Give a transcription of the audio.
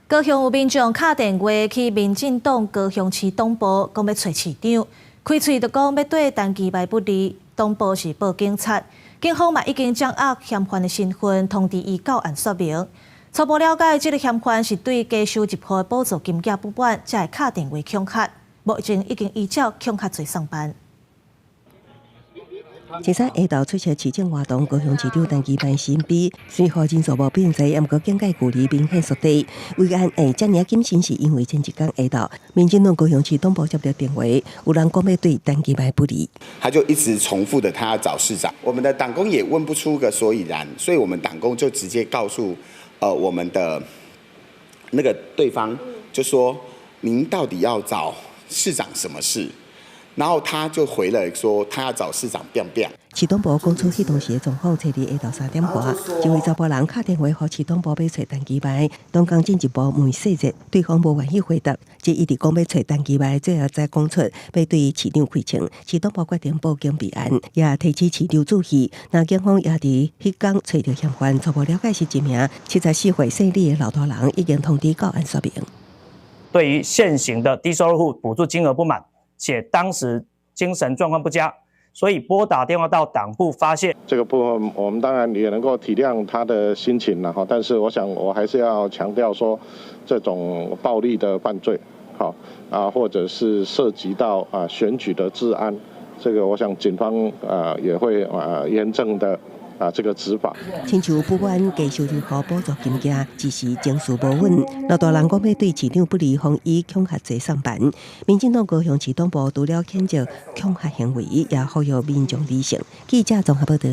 高雄有民众打电话去民进党高雄市党部，讲要找市长，开喙就讲要对陈其迈不利。党部是报警察，警方嘛已经掌握嫌犯的身份，通知伊到案说明。初步了解，这个嫌犯是对加收一户补助金额不满，才会打电话恐吓。目前已经依照恐吓罪上班。前3下昼出席市政活动，高雄市长陈其迈身边，虽然人数无变侪，毋过警戒距离明显缩低。为安会遮尔谨慎，是因为前一天下昼，民进党高雄市党部接到电话，有人讲要对陈其迈不利。他就一直重复的，他要找市长。我们的党工也问不出个所以然，所以我们党工就直接告诉我们的那个对方，就说您到底要找市长什么事？然后他就回了说，他要找市长变变。市党部讲出迄当时的状况，找伫下昼3点半，一位查甫人打电话给市党部要找陈其迈，当讲进一步问细节，对方无愿意回答，即一直讲要找陈其迈，最后才讲出要对市长开枪。市党部决定报警备案，也提起市长注意。那警方也伫迄天找到嫌犯，初步了解是一名74岁姓李的老大人，已经通知到案说明。对于现行的低收入户补助金额不满，且当时精神状况不佳，所以拨打电话到党部发现。这个部分我们当然也能够体谅他的心情了哈，但是我想我还是要强调说，这种暴力的犯罪，好或者是涉及到选举的治安，这个我想警方也会严正的。这个执法，亲像不管加收任何补助金额，只是情绪无稳。老大人讲要对市长不利，妨以恐吓罪上班。民进党高雄市党部除了谴责恐吓行为，也呼吁民众理性。记者综合报道。